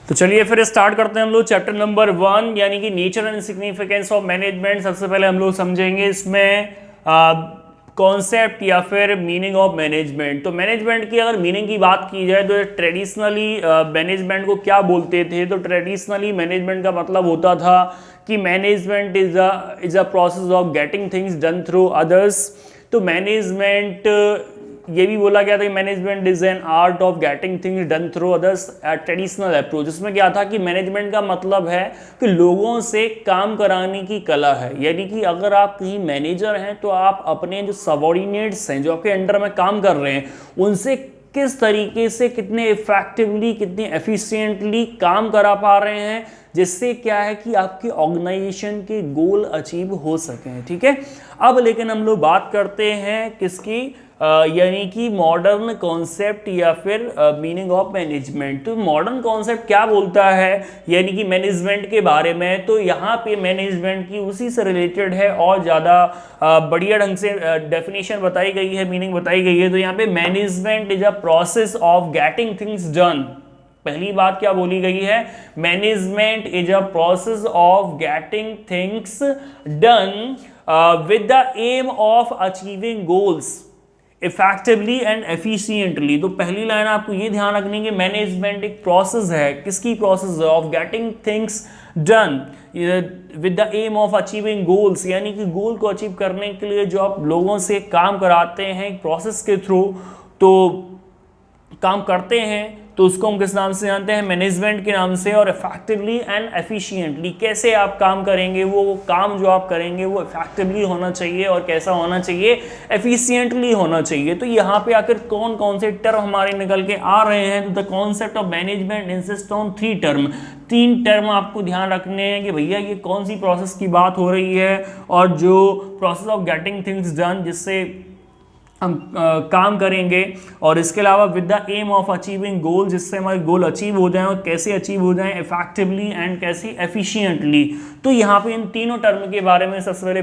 तो चलिए फिर स्टार्ट करते हैं हम लोग चैप्टर नंबर 1 यानी कि nature and significance of management. सबसे पहले हम लोग समझेंगे इसमें कॉन्सेप्ट या फिर मीनिंग ऑफ मैनेजमेंट। तो मैनेजमेंट की अगर मीनिंग की बात की जाए तो ट्रेडिशनली मैनेजमेंट को क्या बोलते थे, तो ट्रेडिशनली मैनेजमेंट का मतलब होता था कि management is a process of getting things done through others. तो मैनेजमेंट ये भी बोला गया था कि management is an art of getting things done through others traditional approach. इसमें क्या था कि मैनेजमेंट का मतलब है कि लोगों से काम कराने की कला है, यानी कि अगर आप कहीं मैनेजर हैं तो आप अपने जो सबॉर्डिनेट्स हैं, जो आपके अंडर में काम कर रहे हैं, उनसे किस तरीके से कितने इफेक्टिवली कितने एफिशिएंटली काम करा पा रहे हैं, जिससे क्या है कि आपके ऑर्गेनाइजेशन के गोल अचीव हो सकें। ठीक है, अब लेकिन हम लोग बात करते हैं किसकी, यानी कि मॉडर्न कॉन्सेप्ट या फिर मीनिंग ऑफ मैनेजमेंट। तो मॉडर्न कॉन्सेप्ट क्या बोलता है यानी कि मैनेजमेंट के बारे में, तो यहाँ पे मैनेजमेंट की उसी से रिलेटेड है और ज़्यादा बढ़िया ढंग से डेफिनेशन बताई गई है, मीनिंग बताई गई है। तो यहाँ पे management is a process of getting things done. पहली बात क्या बोली गई है, management is a process of getting things done with the aim of achieving goals effectively and efficiently. तो पहली लाइन आपको ये ध्यान रखनी है कि मैनेजमेंट एक प्रोसेस है, किसकी प्रोसेस है, of getting things done with the aim of achieving goals, यानी कि गोल को अचीव करने के लिए जो आप लोगों से काम कराते हैं एक प्रोसेस के थ्रू, तो काम करते हैं, तो उसको हम किस नाम से जानते हैं, मैनेजमेंट के नाम से। और इफेक्टिवली एंड एफिशिएंटली, कैसे आप काम करेंगे, वो काम जो आप करेंगे वो इफेक्टिवली होना चाहिए और कैसा होना चाहिए, एफिशिएंटली होना चाहिए। तो यहाँ पे आकर कौन कौन से टर्म हमारे निकल के आ रहे हैं, तो the concept of management insist on 3 term. 3 term आपको ध्यान रखने हैं कि भैया ये कौन सी प्रोसेस की बात हो रही है, और जो process of getting things done जिससे हम काम करेंगे, और इसके अलावा with the aim of achieving goal, जिससे हमारे गोल अचीव हो जाएं, और कैसे अचीव हो जाएं, इफेक्टिवली एंड कैसे एफिशिएंटली। तो यहाँ पे इन तीनों टर्म के बारे में सबसे पहले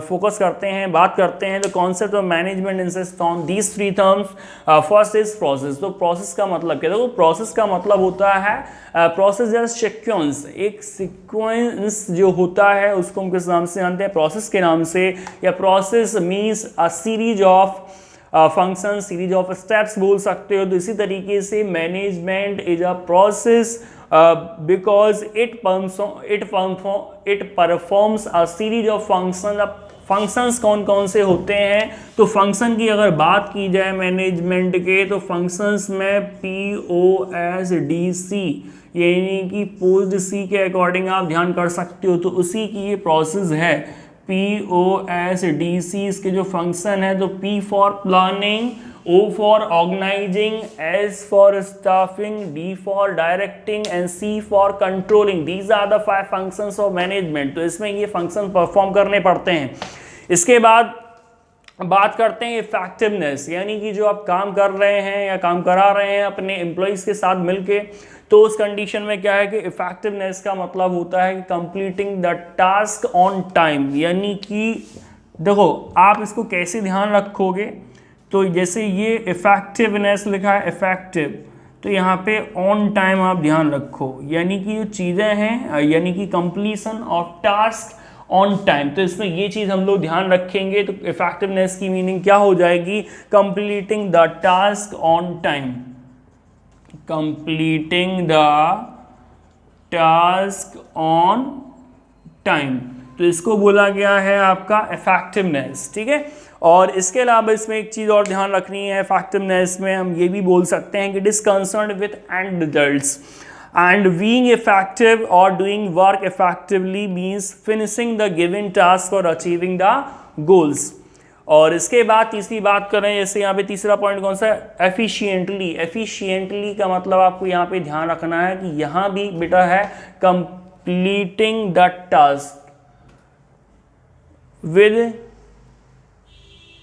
फोकस करते हैं, बात करते हैं। The concept of management insist on these 3 terms. First is process. तो प्रोसेस का मतलब क्या है, तो प्रोसेस का मतलब होता है प्रोसेस या सीक्वेंस, एक सीक्वेंस जो होता है उसको हम किस नाम से जानते हैं, प्रोसेस के नाम से। या process means a series of function, series of steps बोल सकते हो। तो इसी तरीके से management is a process because it performs a series of function. Functions कौन कौन से होते हैं, तो फंक्शन की अगर बात की जाए मैनेजमेंट के, तो फंक्शंस में POSDC यानी कि पोस्ट सी के अकॉर्डिंग आप ध्यान कर सकते हो, तो उसी की ये प्रोसेस है POSDC। इसके जो फंक्शन है, तो P for planning, O for organising, S for staffing, D for directing and C for controlling. These are the 5 functions of management. तो इसमें ये फंक्शन परफॉर्म करने पड़ते हैं। इसके बाद बात करते हैं इफेक्टिवनेस, यानी कि जो आप काम कर रहे हैं या काम करा रहे हैं अपने एम्प्लॉइज के साथ मिलके, तो उस कंडीशन में क्या है कि इफेक्टिवनेस का मतलब होता है कि completing the task on time. यानी कि देखो आप इसको कैसे ध्यान रखोगे, तो जैसे ये इफेक्टिवनेस लिखा है इफेक्टिव, तो यहाँ पे ऑन टाइम आप ध्यान रखो, यानी कि जो चीज़ें हैं यानी कि completion of task on time. तो इसमें ये चीज़ हम लोग ध्यान रखेंगे। तो इफेक्टिवनेस की मीनिंग क्या हो जाएगी, completing the task on time, completing the task on time. तो इसको बोला गया है आपका इफेक्टिवनेस। ठीक है, और इसके अलावा इसमें एक चीज़ और ध्यान रखनी है, इफेक्टिवनेस में हम ये भी बोल सकते हैं कि it is concerned with and results, and being effective or doing work effectively means finishing the given task or achieving the goals। और इसके बाद तीसरी बात करें, जैसे यहाँ पे तीसरा पॉइंट कौन सा है, एफिशिएंटली। एफिशिएंटली का मतलब आपको यहाँ पे ध्यान रखना है कि यहाँ भी बेटा है completing the task with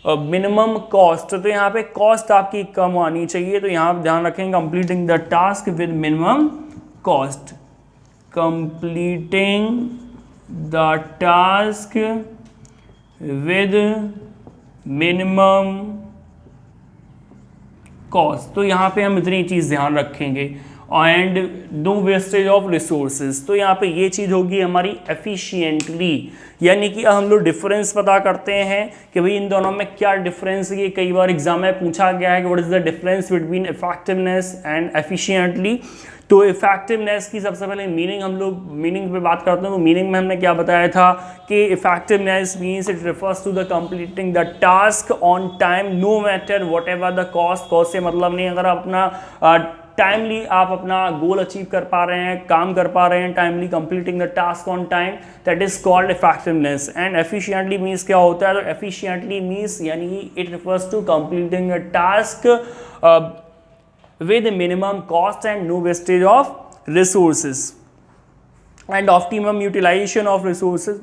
minimum cost. तो यहाँ पे कॉस्ट आपकी कम आनी चाहिए, तो यहाँ आप ध्यान रखेंगे completing the task with minimum cost, completing the task with minimum cost. तो यहाँ पे हम इतनी चीज़ ध्यान रखेंगे। And no wastage of resources. तो यहाँ पे ये चीज़ होगी हमारी एफिशिएंटली, यानी कि हम लोग डिफरेंस पता करते हैं कि भाई इन दोनों में क्या डिफरेंस है। ये कई बार एग्जाम में पूछा गया है कि what is the difference between effectiveness and efficiently. तो इफेक्टिवनेस की सबसे पहले मीनिंग हम लोग मीनिंग पे बात करते हैं। तो मीनिंग में हमने क्या बताया था कि effectiveness means it refers to the completing the task on time no matter whatever the cost. Cost से मतलब नहीं, अगर अपना टाइमली आप अपना गोल अचीव कर पा रहे हैं, काम कर पा रहे हैं, timely completing the task on time, that is called effectiveness. And efficiently means क्या होता है? तो एफिशिएंटली मीन्स यानी it refers to completing a task with minimum cost and no wastage of resources and optimum utilization of resources।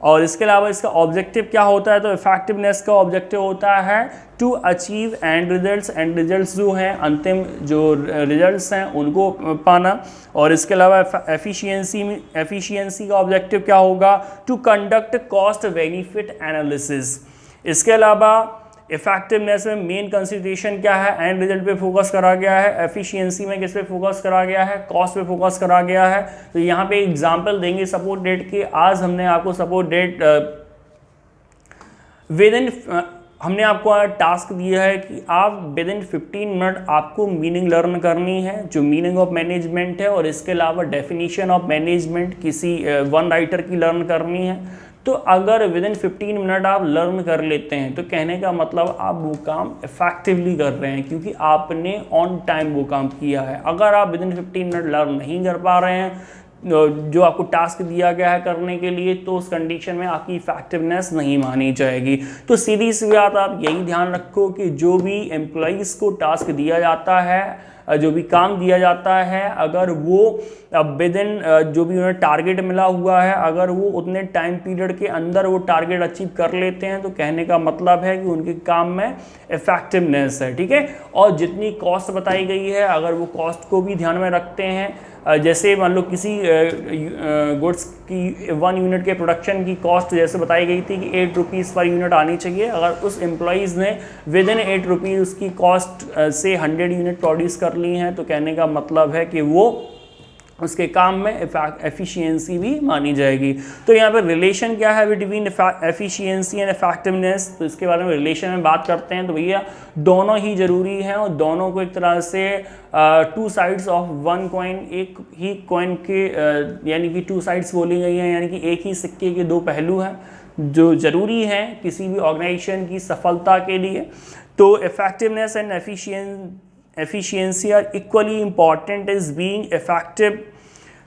और इसके अलावा इसका objective क्या होता है? तो इफेक्टिवनेस का ऑब्जेक्टिव होता है to achieve end results. End results जो हैं, अंतिम जो रिजल्ट्स हैं उनको पाना। और इसके अलावा एफिशिएंसी का ऑब्जेक्टिव क्या होगा? To conduct cost benefit analysis. इसके अलावा इफेक्टिवनेस में मेन कंसिडरेशन क्या है? एंड रिजल्ट पे फोकस करा गया है। एफिशिएंसी में किस पे फोकस करा गया है? कॉस्ट पे फोकस करा गया है। तो यहाँ पे एग्जांपल देंगे सपोर्ट डेट के। आज हमने आपको सपोर्ट डेट हमने आपको टास्क दिया है कि आप विद इन 15 मिनट आपको मीनिंग लर्न करनी है, जो मीनिंग ऑफ मैनेजमेंट है, और इसके अलावा डेफिनेशन ऑफ मैनेजमेंट किसी वन राइटर की लर्न करनी है। तो अगर विद इन 15 मिनट आप लर्न कर लेते हैं तो कहने का मतलब आप वो काम इफेक्टिवली कर रहे हैं, क्योंकि आपने ऑन टाइम वो काम किया है। अगर आप विद इन 15 मिनट लर्न नहीं कर पा रहे हैं जो आपको टास्क दिया गया है करने के लिए, तो उस कंडीशन में आपकी इफेक्टिवनेस नहीं मानी जाएगी। तो सीधी सी बात, आप यही ध्यान रखो कि जो भी एम्प्लॉइज़ को टास्क दिया जाता है, जो भी काम दिया जाता है, अगर वो विद इन जो भी उन्हें टारगेट मिला हुआ है, अगर वो उतने टाइम पीरियड के अंदर वो टारगेट अचीव कर लेते हैं, तो कहने का मतलब है कि उनके काम में इफेक्टिवनेस है। ठीक है। और जितनी कॉस्ट बताई गई है, अगर वो कॉस्ट को भी ध्यान में रखते हैं, जैसे मान लो किसी गुड्स की 1 यूनिट के प्रोडक्शन की कॉस्ट जैसे बताई गई थी कि 8 रुपीज़ पर यूनिट आनी चाहिए। अगर उस एम्प्लॉइज़ ने विद इन 8 रुपीज़ उसकी कॉस्ट से 100 यूनिट प्रोड्यूस कर ली हैं, तो कहने का मतलब है कि वो उसके काम में एफिशिएंसी भी मानी जाएगी। तो यहाँ पर रिलेशन क्या है बिटवीन एफिशिएंसी एंड इफेक्टिवनेस? तो इसके बारे में रिलेशन में बात करते हैं। तो भैया दोनों ही ज़रूरी हैं, और दोनों को एक तरह से two sides of one coin, एक ही कॉइन के यानी कि 2 साइड्स बोली गई हैं, यानी कि एक ही सिक्के के 2 पहलू हैं जो ज़रूरी हैं किसी भी ऑर्गेनाइजेशन की सफलता के लिए। तो effectiveness and efficiency are equally important as being effective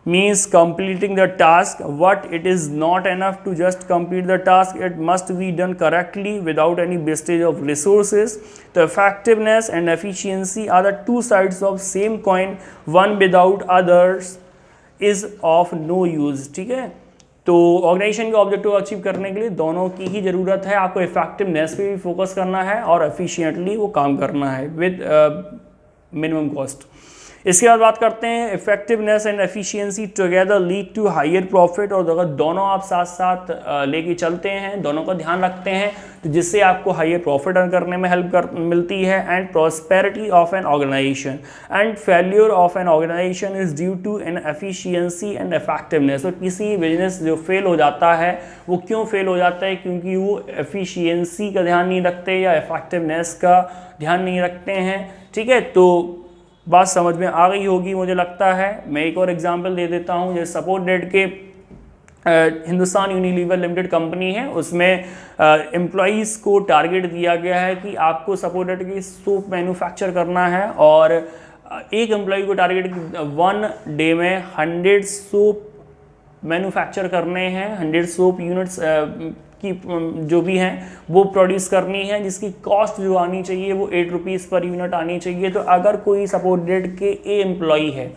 means completing the task. What it is not enough to just complete the task, it must be done correctly without any wastage of resources. The effectiveness and efficiency are the 2 sides of same coin, one without others is of no use। ठीक है। तो organisation के objective achieve करने के लिए दोनों की ही ज़रूरत है। आपको इफेक्टिवनेस पे भी फोकस करना है और एफिशिएंटली वो काम करना है विद मिनिमम कॉस्ट। इसके बाद बात करते हैं effectiveness and efficiency together lead to higher profit. और अगर दोनों आप साथ साथ लेके चलते हैं, दोनों का ध्यान रखते हैं, तो जिससे आपको हायर प्रॉफिट अर्न करने में हेल्प मिलती है। And prosperity of an organisation and failure of an organisation is due to an efficiency and effectiveness. तो किसी बिजनेस जो फेल हो जाता है, वो क्यों फेल हो जाता है? क्योंकि वो एफिशिएंसी का ध्यान नहीं रखते या इफेक्टिवनेस का ध्यान नहीं रखते हैं। ठीक है। तो बात समझ में आ गई होगी मुझे लगता है। मैं एक और एग्जांपल दे देता हूं। जैसे सपोर्ट डेट के हिंदुस्तान यूनिलीवर लिमिटेड कंपनी है, उसमें एम्प्लॉइज़ को टारगेट दिया गया है कि आपको सपोर्ट डेट की सोप मैन्युफैक्चर करना है, और एक एम्प्लॉई को टारगेट 1 डे में 100 सोप मैन्युफैक्चर करने हैं, 100 सोप यूनिट्स की जो भी हैं वो प्रोड्यूस करनी है, जिसकी कॉस्ट जो आनी चाहिए वो 8 रुपीज़ पर यूनिट आनी चाहिए। तो अगर कोई सपोर्ट डेट के एम्प्लॉई है,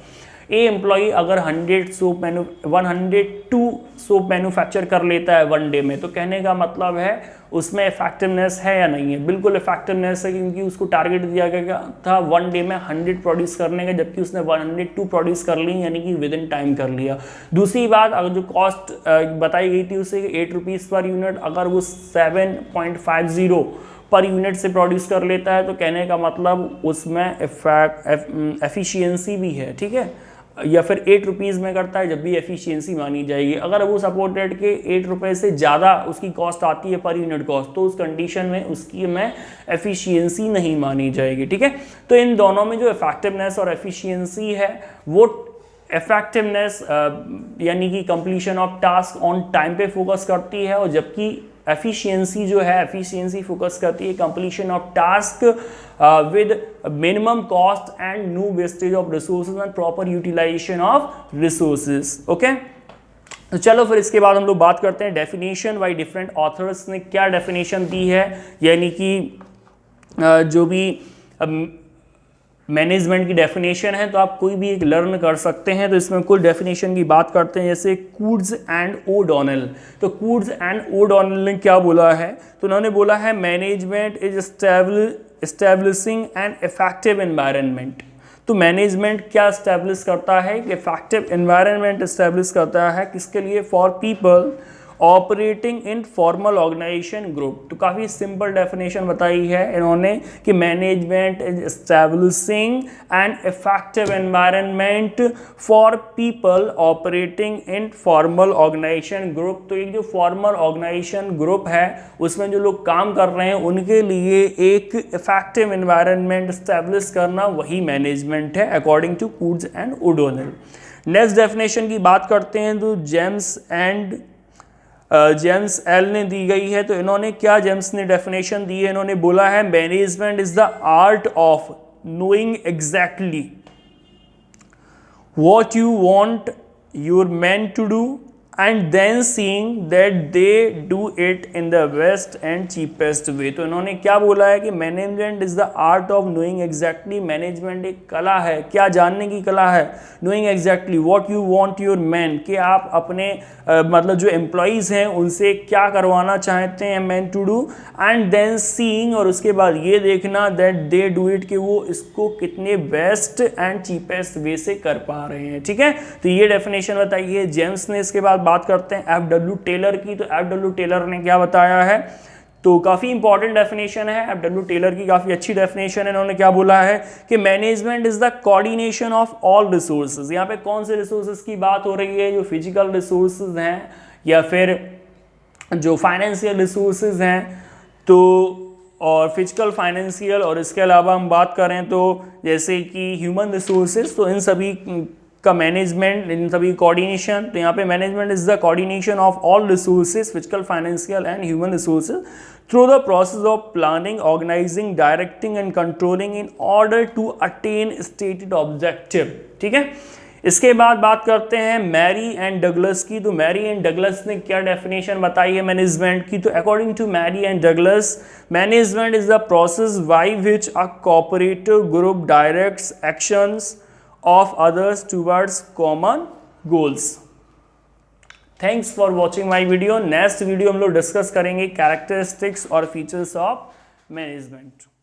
एम्प्लॉई अगर 102 सोप मैन्युफैक्चर कर लेता है 1 डे में, तो कहने का मतलब है उसमें इफेक्टिवनेस है या नहीं है? बिल्कुल इफेक्टिवनेस है, क्योंकि उसको टारगेट दिया गया था 1 डे में 100 प्रोड्यूस करने का, जबकि उसने 102 प्रोड्यूस कर ली, यानी कि विद इन टाइम कर लिया। दूसरी बात, अगर जो कॉस्ट बताई गई थी उसे 8 रुपीज़ पर यूनिट, अगर वो 7.50 पर यूनिट से प्रोड्यूस कर लेता है, तो कहने का मतलब उसमें एफिशिएंसी भी है, ठीक है, या फिर 8 रुपीज़ में करता है, जब भी एफिशिएंसी मानी जाएगी। अगर वो सपोर्टेड के 8 रुपये से ज़्यादा उसकी कॉस्ट आती है पर यूनिट कॉस्ट, तो उस कंडीशन में उसकी में एफिशिएंसी नहीं मानी जाएगी, ठीक है। तो इन दोनों में जो इफेक्टिवनेस और एफिशिएंसी है, वो इफेक्टिवनेस यानी कि completion of task on time पे फोकस करती है, और जबकि एफिशिएंसी जो है, एफिशिएंसी फोकस करती है completion of task with minimum cost and no wastage of resources and proper utilisation of resources. Okay, तो चलो फिर इसके बाद हम लोग बात करते हैं डेफिनेशन बाय डिफरेंट ऑथर्स ने क्या डेफिनेशन दी है, यानी कि जो भी मैनेजमेंट की डेफिनेशन है, तो आप कोई भी एक लर्न कर सकते हैं। तो इसमें कुल डेफिनेशन की बात करते हैं, जैसे कूड्स एंड ओडोनेल। तो कूड्स एंड ओडोनेल ने क्या बोला है, तो उन्होंने बोला है management is establishing an effective environment. तो मैनेजमेंट क्या एस्टैब्लिश करता है, कि इफेक्टिव एनवायरनमेंट एस्टैब्लिश करता है, किसके लिए, for people operating in formal organisation group. तो काफ़ी सिंपल डेफिनेशन बताई है इन्होंने कि management is establishing an effective environment for people operating in formal organisation group. तो एक जो फॉर्मल ऑर्गेनाइजेशन ग्रुप है, उसमें जो लोग काम कर रहे हैं, उनके लिए एक इफेक्टिव एनवायरनमेंट एस्टैब्लिश करना, वही मैनेजमेंट है, according to Koontz and O'Donnell. Next definition की बात करते हैं, तो जेम्स एल ने दी गई है। तो इन्होंने क्या, जेम्स ने डेफिनेशन दी है, इन्होंने बोला है management is the art of knowing exactly what you want your man to do and then seeing that they do it in the best and cheapest way. तो इन्होंने क्या बोला है कि management is the art of knowing exactly, management एक कला है, क्या जानने की कला है, knowing exactly what you want your man, कि आप अपने मतलब जो एम्प्लॉयज़ हैं उनसे क्या करवाना चाहते हैं man to do, and then seeing, और उसके बाद ये देखना दैट दे डू इट, कि वो इसको कितने बेस्ट एंड चीपेस्ट वे से कर पा रहे हैं, ठीक है। तो ये डेफिनेशन बताई है जेम्स ने। इसके बाद बात करते हैं एफ.डब्ल्यू. टेलर की। तो एफ.डब्ल्यू. टेलर ने क्या बताया है, तो काफ़ी इंपॉर्टेंट डेफिनेशन है एफ.डब्ल्यू. टेलर की, काफ़ी अच्छी डेफिनेशन है। इन्होंने क्या बोला है कि management is the coordination of all resources. यहाँ पे कौन से रिसोर्सेज की बात हो रही है, जो फिजिकल रिसोर्सेज हैं या फिर जो फाइनेंशियल रिसोर्सेज हैं, तो और फिजिकल, फाइनेंशियल, और इसके अलावा हम बात करें तो जैसे कि ह्यूमन रिसोर्सेज, तो इन सभी का मैनेजमेंट, इन सभी कोऑर्डिनेशन। तो यहाँ पे management is the coordination of all resources, physical, financial and human resources through the process of planning, organising, directing and controlling in order to attain stated objective, ठीक है। इसके बाद बात करते हैं मैरी एंड डगलस की। तो मैरी एंड डगलस ने क्या डेफिनेशन बताई है मैनेजमेंट की, तो according to Mary and Douglas, management is the process by which a cooperative group directs actions of others towards common goals. Thanks for watching my video. Next video हम लोग discuss करेंगे characteristics और features of management.